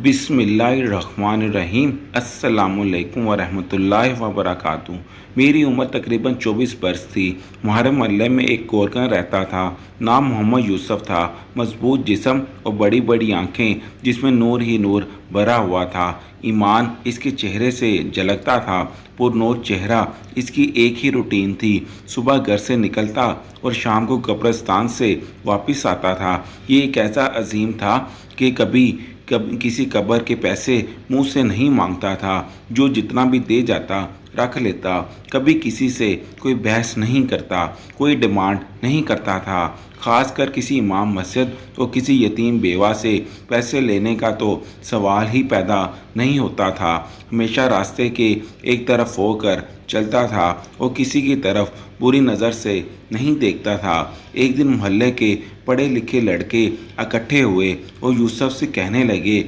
बिस्मिल्लाहिर्रहमानिर्रहीम। अस्सलामुअलैकुम वरहमतुल्लाहि वबरकातुहू। मेरी उम्र तकरीबन 24 बरस थी। हमारे मोहल्ले में एक गोरकन रहता था। नाम मोहम्मद यूसुफ था। मजबूत जिस्म और बड़ी बड़ी आंखें जिसमें नूर ही नूर भरा हुआ था। ईमान इसके चेहरे से झलकता था। पुरनूर चेहरा इसकी एक ही रूटीन थी। सुबह घर से निकलता और शाम को कब्रिस्तान से वापस आता था। ये एक ऐसा अजीम था कि कभी किसी कब्र के पैसे मुंह से नहीं मांगता था। जो जितना भी दे जाता रख लेता। कभी किसी से कोई बहस नहीं करता, कोई डिमांड नहीं करता था। खासकर किसी इमाम मस्जिद और किसी यतीम बेवा से पैसे लेने का तो सवाल ही पैदा नहीं होता था। हमेशा रास्ते के एक तरफ होकर चलता था और किसी की तरफ बुरी नज़र से नहीं देखता था। एक दिन मोहल्ले के पढ़े लिखे लड़के इकट्ठे हुए और यूसुफ से कहने लगे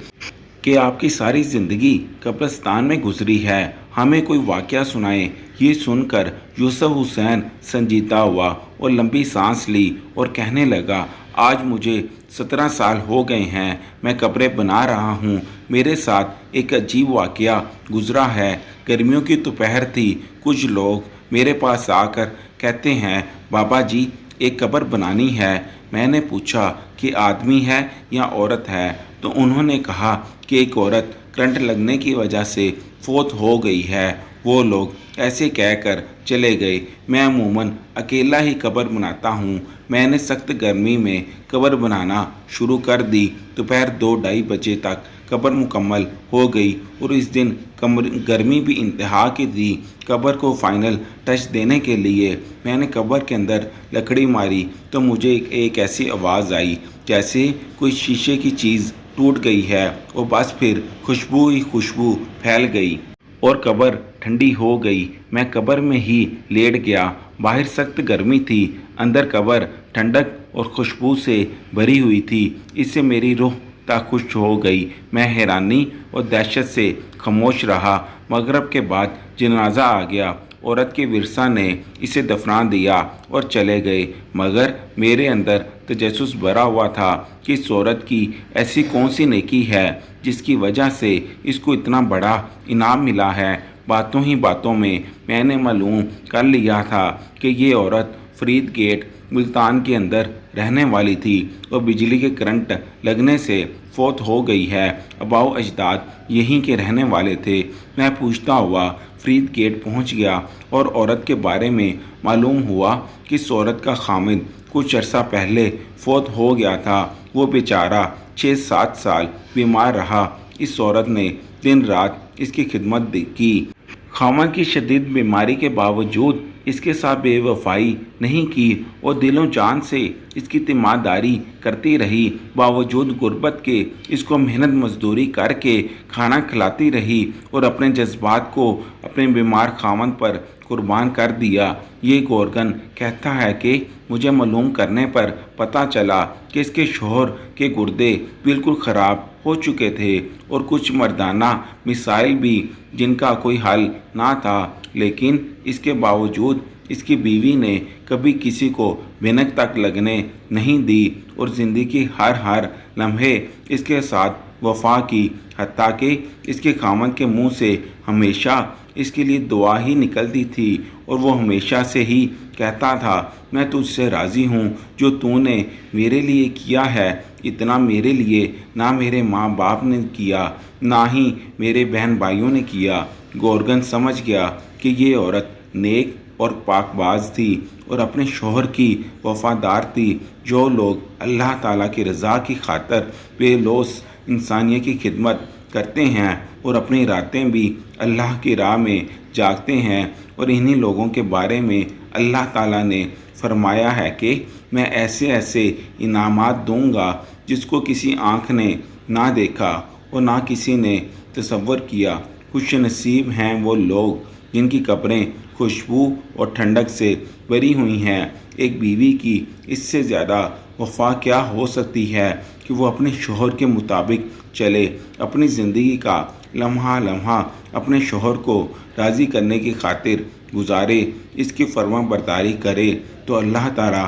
कि आपकी सारी ज़िंदगी कब्रिस्तान में गुजरी है, हमें कोई वाक़या सुनाएं। ये सुनकर यूसुफ हुसैन संजीदा हुआ और लंबी सांस ली और कहने लगा, आज मुझे 17 साल हो गए हैं, मैं कब्रें बना रहा हूँ। मेरे साथ एक अजीब वाक़या गुजरा है। गर्मियों की दोपहर थी। कुछ लोग मेरे पास आकर कहते हैं, बाबा जी एक कब्र बनानी है। मैंने पूछा कि आदमी है या औरत है, तो उन्होंने कहा कि एक औरत करंट लगने की वजह से फौत हो गई है। वो लोग ऐसे कहकर चले गए। मैं अमूमन अकेला ही कब्र बनाता हूँ। मैंने सख्त गर्मी में कब्र बनाना शुरू कर दी। दोपहर 2-2:30 बजे तक कब्र मुकम्मल हो गई और इस दिन गर्मी भी इंतहा की थी। कब्र को फाइनल टच देने के लिए मैंने कब्र के अंदर लकड़ी मारी तो मुझे एक ऐसी आवाज़ आई जैसे कोई शीशे की चीज़ टूट गई है और बस फिर खुशबू ही खुशबू फैल गई और कब्र ठंडी हो गई। मैं कब्र में ही लेट गया। बाहर सख्त गर्मी थी, अंदर कब्र ठंडक और खुशबू से भरी हुई थी। इससे मेरी रूह खुश हो गई। मैं हैरानी और दहशत से खामोश रहा। मगरिब के बाद जनाजा आ गया। औरत के विरसा ने इसे दफना दिया और चले गए, मगर मेरे अंदर तजस्सुस भरा हुआ था कि इस औरत की ऐसी कौन सी नेकी है जिसकी वजह से इसको इतना बड़ा इनाम मिला है। बातों ही बातों में मैंने मालूम कर लिया था कि ये औरत फरीद गेट मुल्तान के अंदर रहने वाली थी और बिजली के करंट लगने से फौत हो गई है। अबाओ अजदाद यहीं के रहने वाले थे। मैं पूछता हुआ फरीद गेट पहुंच गया और औरत के बारे में मालूम हुआ कि इस औरत का खामिद कुछ अरसा पहले फौत हो गया था। वो बेचारा 6-7 साल बीमार रहा। इस औरत ने दिन रात इसकी खिदमत की। खामन की शदीद बीमारी के बावजूद इसके साथ बेवफाई नहीं की और दिलों जान से इसकी तीमारदारी करती रही। बावजूद गुर्बत के इसको मेहनत मजदूरी करके खाना खिलाती रही और अपने जज्बात को अपने बीमार खामन पर कुर्बान कर दिया। ये गोरगन कहता है कि मुझे मालूम करने पर पता चला कि इसके शोहर के गुर्दे बिल्कुल ख़राब हो चुके थे और कुछ मर्दाना मिसाइल भी जिनका कोई हल ना था, लेकिन इसके बावजूद इसकी बीवी ने कभी किसी को भनक तक लगने नहीं दी और ज़िंदगी हर लम्हे इसके साथ वफा की। हत्ता कि इसके खामन के मुंह से हमेशा इसके लिए दुआ ही निकलती थी और वो हमेशा से ही कहता था, मैं तुझसे राज़ी हूँ जो तूने मेरे लिए किया है। इतना मेरे लिए ना मेरे माँ बाप ने किया, ना ही मेरे बहन भाइयों ने किया। गोरगन समझ गया कि ये औरत नेक और पाकबाज थी और अपने शोहर की वफादार थी। जो लोग अल्लाह ताला की रज़ा की खातर बेलौस इंसानियत की खिदमत करते हैं और अपनी रातें भी अल्लाह की राह में जागते हैं, और इन्हीं लोगों के बारे में अल्लाह ताला ने फरमाया है कि मैं ऐसे ऐसे इनामात दूंगा जिसको किसी आँख ने ना देखा और ना किसी ने तसव्वुर किया। खुश नसीब हैं वो लोग जिनकी कब्रें खुशबू और ठंडक से भरी हुई हैं। एक बीवी की इससे ज़्यादा वफा क्या हो सकती है कि वो अपने शोहर के मुताबिक चले, अपनी ज़िंदगी का लम्हा लम्हा अपने शोहर को राज़ी करने की खातिर गुजारे, इसकी फरमाबरदारी करे, तो अल्लाह ताला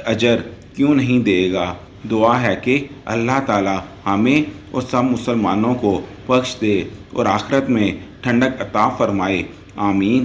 अजर क्यों नहीं देगा। दुआ है कि अल्लाह ताला हमें اور سب مسلمانوں کو بخش دے اور آخرت میں ٹھنڈک عطا فرمائے، آمین۔